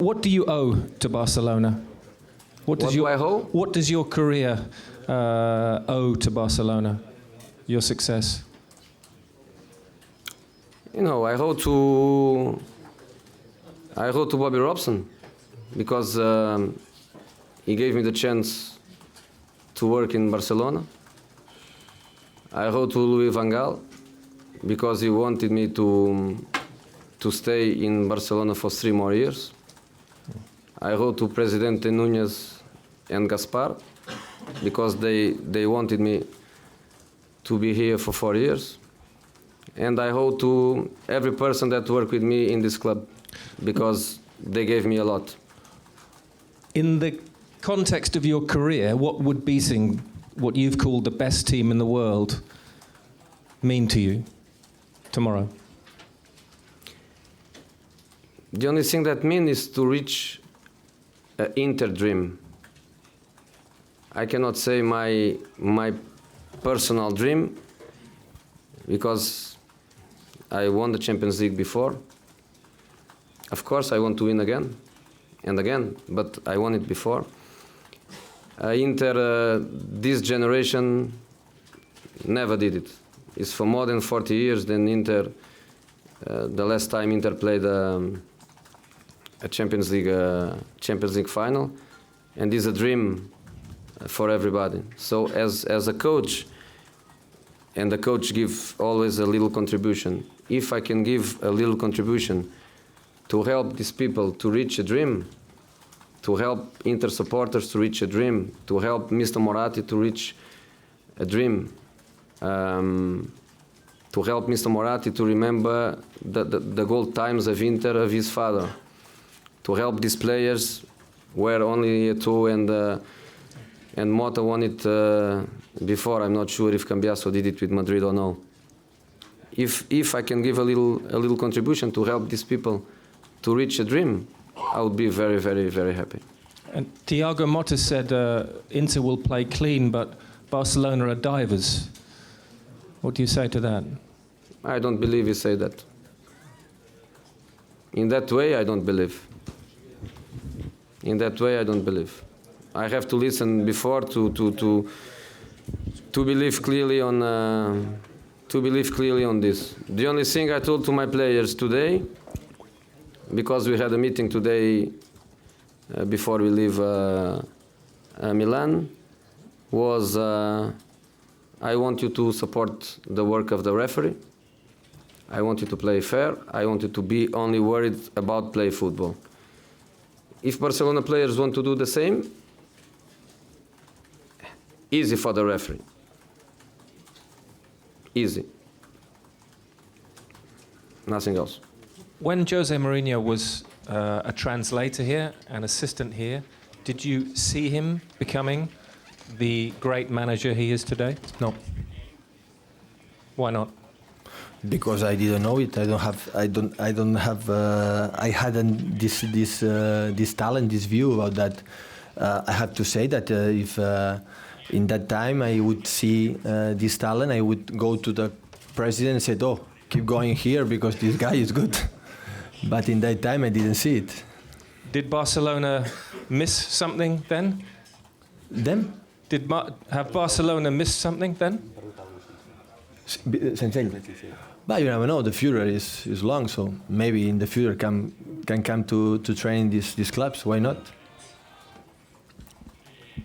What do you owe to Barcelona? What do I owe? What does your career owe to Barcelona? Your success? I owe to Bobby Robson because he gave me the chance to work in Barcelona. I owe to Louis van Gaal because he wanted me to stay in Barcelona for 3 more years. I owe to Presidente Núñez and Gaspar because they wanted me to be here for 4 years. And I owe to every person that worked with me in this club because they gave me a lot. In the context of your career, what would beating what you've called the best team in the world mean to you tomorrow? The only thing that means is to reach an Inter dream. I cannot say my personal dream because I won the Champions League before. Of course, I want to win again and again, but I won it before. Inter, this generation never did it. It's for more than 40 years. Then Inter, the last time Inter played a Champions League final, and it's a dream for everybody. So as a coach, and the coach gives always a little contribution. If I can give a little contribution to help these people to reach a dream, to help Inter supporters to reach a dream, to help Mr. Moratti to reach a dream, to help Mr. Moratti to remember the gold times of Inter of his father, to help these players where only Eto'o and Mota won it before. I'm not sure if Cambiaso did it with Madrid or no. If I can give a little contribution to help these people to reach a dream, I would be very, very, very happy. And Thiago Motta said Inter will play clean, but Barcelona are divers. What do you say to that? I don't believe he said that. In that way, I don't believe. In that way, I don't believe. I have to listen before to believe clearly on this. The only thing I told to my players today, because we had a meeting today before we leave Milan, was I want you to support the work of the referee. I want you to play fair. I want you to be only worried about play football. If Barcelona players want to do the same, easy for the referee. Easy. Nothing else. When José Mourinho was a translator here, an assistant here, did you see him becoming the great manager he is today? No. Why not? Because I didn't know it. I hadn't this talent, this view about that. I have to say that if in that time I would see this talent, I would go to the president and say, "Oh, keep going here because this guy is good." But in that time I didn't see it. Did Barcelona miss something then? Then? Have Barcelona missed something then? But you never know. The future is long, so maybe in the future can come to train these clubs. Why not?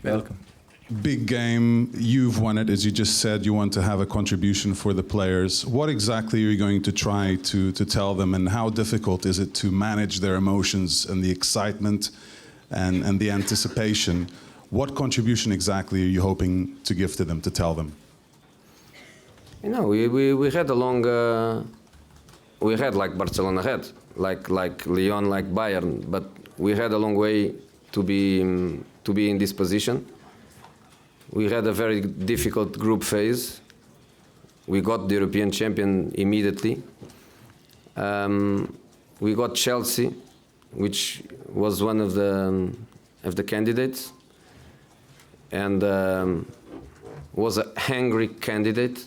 Welcome. Big game. You've won it, as you just said. You want to have a contribution for the players. What exactly are you going to try to tell them, and how difficult is it to manage their emotions and the excitement and the anticipation? What contribution exactly are you hoping to give to them, to tell them? We had a long, we had like Barcelona had, like Lyon, like Bayern, but we had a long way to be in this position. We had a very difficult group phase. We got the European champion immediately. We got Chelsea, which was one of the candidates, and was a hungry candidate,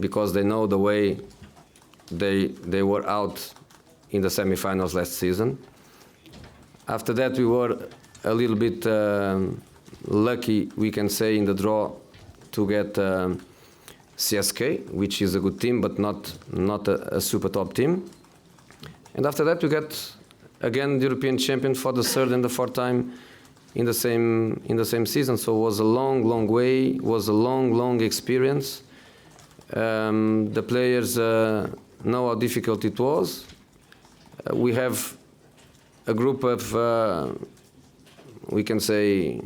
because they know the way they were out in the semi-finals last season. After that, we were a little bit lucky, we can say, in the draw to get CSK, which is a good team, but not a super top team. And after that, we got again the European champion for the third and the fourth time in the same season. So it was a long way. It was a long experience. The players know how difficult it was. We have a group of, we can say,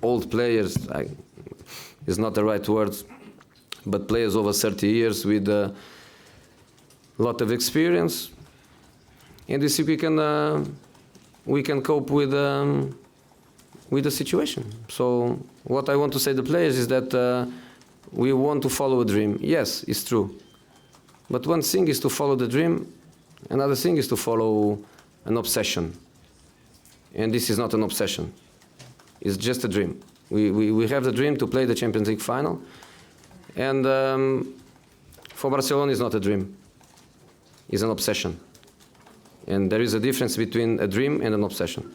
old players. Is not the right word, but players over 30 years with a lot of experience. And this we can cope with the situation. So what I want to say to the players is that we want to follow a dream. Yes, it's true. But one thing is to follow the dream, another thing is to follow an obsession. And this is not an obsession. It's just a dream. We have the dream to play the Champions League final. And for Barcelona, it's not a dream. It's an obsession. And there is a difference between a dream and an obsession.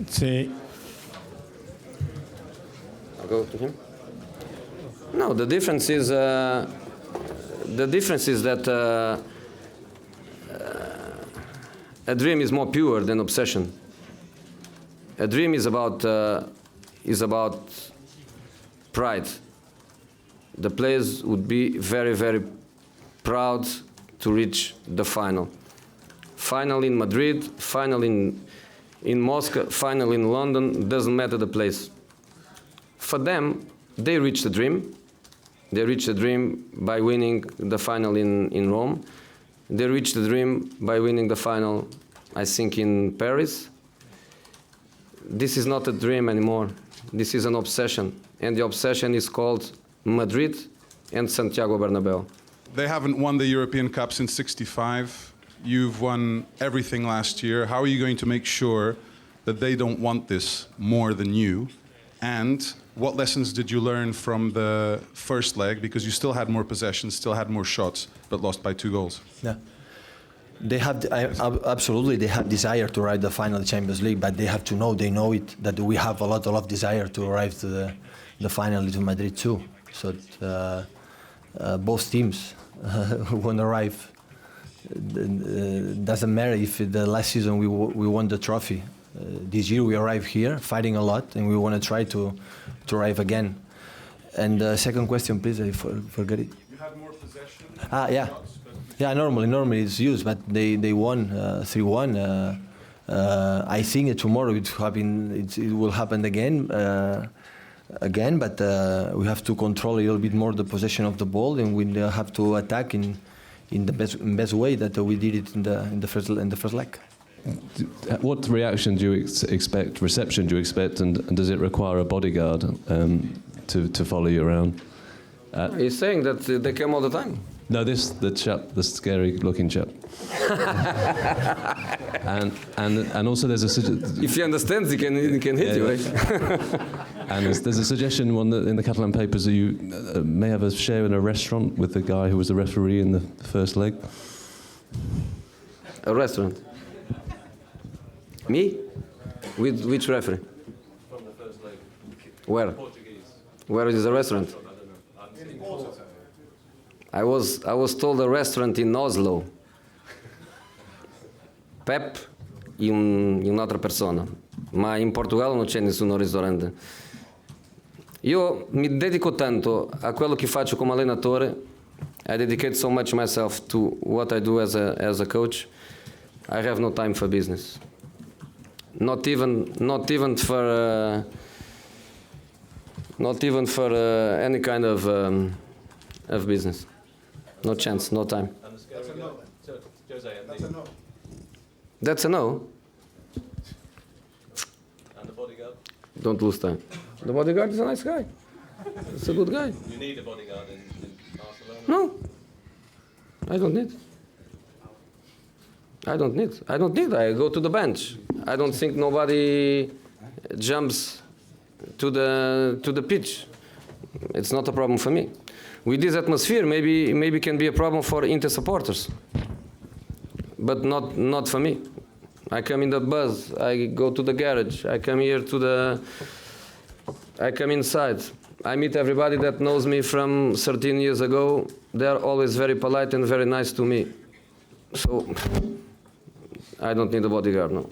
Sí. I'll go to him. No, the difference is that a dream is more pure than obsession. A dream is about pride. The players would be very proud to reach the final. Final in Madrid, final in Moscow, final in London, doesn't matter the place. For them, they reached the dream. They reached the dream by winning the final in Rome. They reached the dream by winning the final, I think, in Paris. This is not a dream anymore. This is an obsession. And the obsession is called Madrid and Santiago Bernabéu. They haven't won the European Cup since '65. You've won everything last year. How are you going to make sure that they don't want this more than you? And what lessons did you learn from the first leg? Because you still had more possession, still had more shots, but lost by 2 goals. Yeah. They have absolutely. They have desire to arrive the final Champions League, but they have to know. They know it that we have a lot of desire to arrive to the final to Madrid too. So both teams want to arrive. Doesn't matter if the last season we won the trophy. This year we arrive here fighting a lot, and we want to try to arrive again. And second question, please. I forget it. You had more possession. Yeah. Yeah, normally it's used, but they won 3-1. I think tomorrow it will happen again, but we have to control a little bit more the possession of the ball, and we have to attack in the best way that we did it in the first leg. What reaction do you expect? Reception do you expect, and does it require a bodyguard to follow you around? He's saying that they come all the time. No, the scary-looking chap. and also there's a if he understands, he can hit you, right? And there's a suggestion in the Catalan papers that you may have a share in a restaurant with the guy who was the referee in the first leg. A restaurant? Me? With which referee? From the first leg. Where? Portuguese. Where is the restaurant? I was told a restaurant in Oslo. Pep e un'altra persona. Ma in Portogallo non c'è nessun ristorante. Io mi dedico tanto a quello che faccio come allenatore. I dedicate so much myself to what I do as a coach. I have no time for business. Not even for any kind of business. No chance, no time. That's a no. That's a no. That's a no. And the bodyguard? Don't lose time. The bodyguard is a nice guy. He's a good guy. You need a bodyguard in Barcelona? No. I don't need. I go to the bench. I don't think nobody jumps to the pitch. It's not a problem for me. with this atmosphere, maybe can be a problem for Inter supporters, but not for me. I come in the bus, I go to the garage, I come here I come inside. I meet everybody that knows me from 13 years ago. They are always very polite and very nice to me. So I don't need a bodyguard, no.